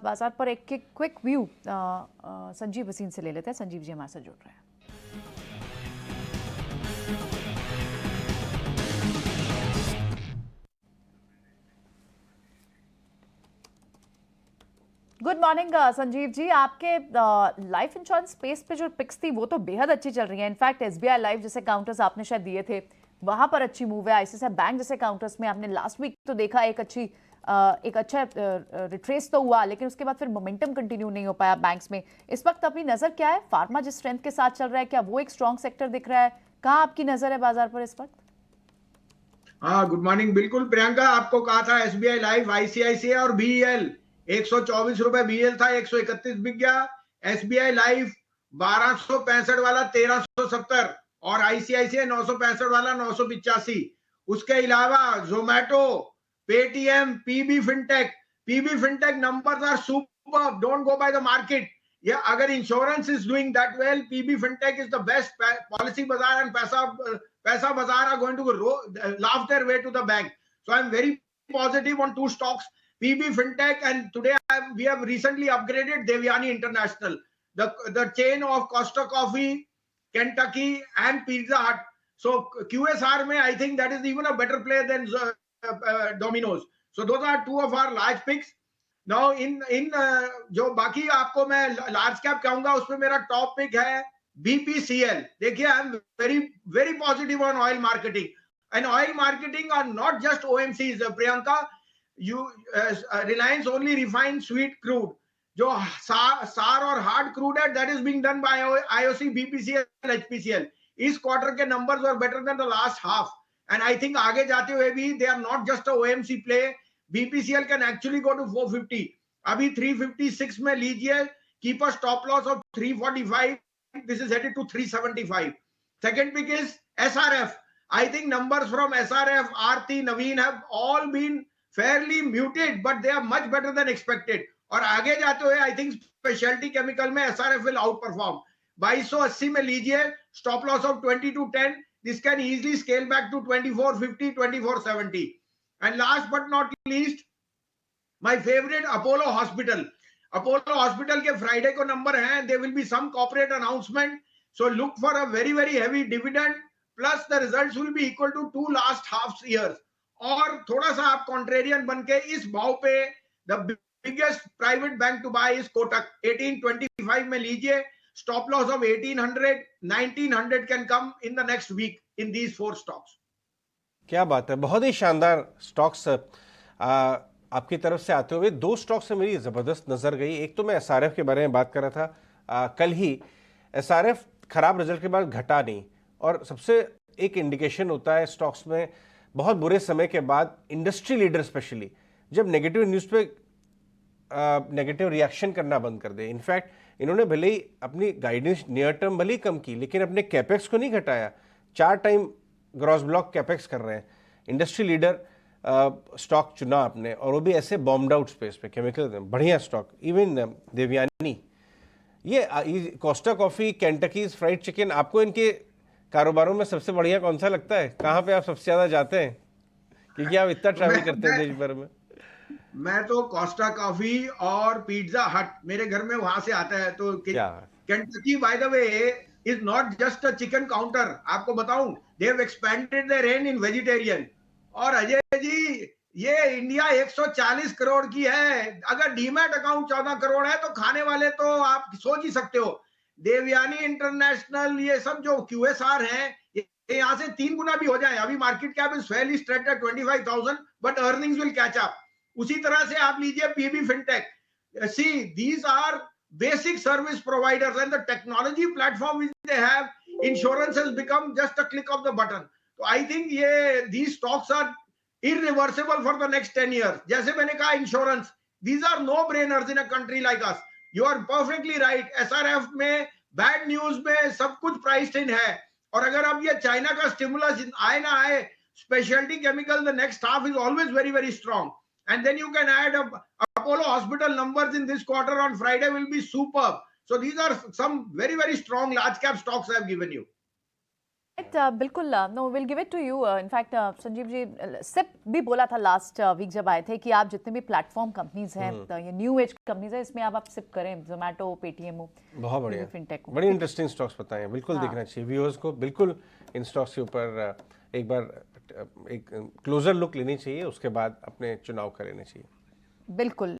बाजार पर एक क्विक व्यू संजीव वसीम से ले लेते हैं। संजीव जी हमारे साथ जुड़ रहे हैं। गुड मॉर्निंग संजीव जी, आपके लाइफ इंश्योरेंस स्पेस पे जो पिक्स थी वो तो बेहद अच्छी चल रही है। इनफैक्ट एसबीआई लाइफ जैसे काउंटर्स आपने शायद दिए थे, वहां पर अच्छी मूव है। आईसीआईसीआई बैंक जैसे काउंटर्स में आपने लास्ट वीक तो देखा एक अच्छा रिट्रेस तो हुआ, लेकिन उसके बाद फिर मोमेंटम कंटिन्यू नहीं हो पाया बैंक्स में। इस वक्त अपनी नजर क्या है? फार्मा जिस स्ट्रेंथ के साथ चल रहा है, क्या वो एक स्ट्रॉन्ग सेक्टर दिख रहा है? कहाँ आपकी नजर है बाजार पर इस वक्त? हाँ, गुड मॉर्निंग। बिल्कुल प्रियंका, आपको कहा था एसबीआई लाइफ, आईसीआईसीआई और बीईएल 124 रुपए बीईएल था, 131 बिक गया। एसबीआई लाइफ 1265 वाला 1370 और आईसीआईसीआई 965 वाला 985। उसके अलावा Zomato, Paytm, PB Fintech numbers are super, don't go by the market. या अगर insurance is doing that well, PB Fintech is the best. Policybazaar and Paisa bazaar are going to laugh their way to the bank. So I'm very positive on two stocks, PB Fintech, and today we have recently upgraded Devyani International, the chain of Costa Coffee, Kentucky, and Pizza Hut. So QSR में I think that is even a better play than Domino's. So those are two of our large picks. Now in जो बाकी आपको मैं large cap कहूंगा, उसमें मेरा top pick है BPCL. देखिए, I am very very positive on oil marketing, and oil marketing are not just OMCs Priyanka. You Reliance only refined sweet crude, जो सार और हार्ड क्रूड है, that is being done by IOC, BPCL, HPCL. इस quarter के numbers are better than the last half, and I think आगे जाते हुए भी they are not just a OMC play. BPCL can actually go to 450, अभी 356 में लीजिए, keep a stop loss of 345. This is headed to 375. Second pick is SRF. I think numbers from SRF, Aarti, Naveen have all been fairly muted, but they are much better than expected. और आगे जाते हुए I think specialty chemical में SRF will outperform. 2280 में लीजिए, stop loss of 20 to 10. This can easily scale back to 2450, 2470. And last but not least, my favorite, Apollo Hospital. Apollo hospital के Friday को number हैं, there will be some corporate announcement, so look for a very very heavy dividend, plus the results will be equal to 2 last half years. और थोड़ा सा आप contrarian बन के इस भाव पे the biggest private bank to buy is Kotak, 1825 में लीजिए, stop loss of 1800, 1900 can come in the next week in these 4 stocks. क्या बात है, बहुत ही शानदार स्टॉक्स आपकी तरफ से आते हुए। 2 स्टॉक से मेरी ज़बरदस्त नज़र गई। एक तो मैं एसआरएफ के बारे में बात कर रहा था कल ही। एसआरएफ खराब रिजल्ट के बाद घटा नहीं, और सबसे एक इंडिकेशन होता है स्टॉक्स में बहुत बुरे समय के बाद, इंडस्ट्री लीडर स्पेशली जब नेगेटिव न्यूज़ पे नेगेटिव रिएक्शन करना बंद कर दे। इनफैक्ट इन्होंने भले ही अपनी गाइडेंस नियर टर्म भले ही कम की, लेकिन अपने कैपेक्स को नहीं घटाया। 4 टाइम ग्रॉस ब्लॉक कैपेक्स कर रहे हैं। इंडस्ट्री लीडर स्टॉक चुना आपने, और वो भी ऐसे बॉम्ब्ड आउट स्पेस पे, केमिकल बढ़िया स्टॉक। इवन देवयानी, ये कोस्टा कॉफी, केंटकीज फ्राइड चिकन, आपको इनके कारोबारों में सबसे बढ़िया कौन सा लगता है? कहाँ पे आप सबसे ज्यादा जाते हैं, क्योंकि आप इतना ट्रैवल करते हैं देश भर में? मैं तो कोस्टा कॉफी और पिज्जा हट, मेरे घर में वहां से आता है। तो Kentucky by the way is not just a chicken counter, आपको बताऊं, they have expanded their range in vegetarian. और अजय जी, ये इंडिया 140 करोड़ की है, अगर डीमैट अकाउंट 14 करोड़ है तो खाने वाले तो आप सोच ही सकते हो। देवयानी इंटरनेशनल, ये सब जो क्यूएसआर हैं, ये यहाँ से 3 गुना भी हो जाए, अभी market cap is fairly straight at 25,000, but earnings will catch up. उसी तरह से आप लीजिए PB Fintech, see these are basic service providers, and the technology platform which they have, insurance has become just a click of the button. So I think these stocks are irreversible for the next 10 years. जैसे मैंने कहा insurance, these are no brainers in a country like us. You are perfectly right. SRF में bad news में सब कुछ priced इन है, और अगर अब ये चाइना का स्टिमुलस आए ना आए, speciality chemical the next half is always very very strong, and then you can add Apollo Hospital numbers in this quarter on Friday will be superb. So these are some very very strong large cap stocks I have given you. बिल्कुल no will give it to you in fact Sanjeev ji SIP भी बोला था last week जब आए थे कि आप जितने भी प्लेटफॉर्म कंपनीज हैं ये न्यू एज कंपनीज हैं इसमें आप सिप करें जोमेटो पेटीएम बहुत बढ़िया फिनटेक बड़ी इंटरेस्टिंग स्टॉक्स बताए हैं बिल्कुल देखना चाहिए व्यूअर्स को बिल्कुल इन स्टॉक्स के ऊपर एक बार एक क्लोजर लुक लेनी चाहिए उसके बाद अपने चुनाव कर लेने चाहिए बिल्कुल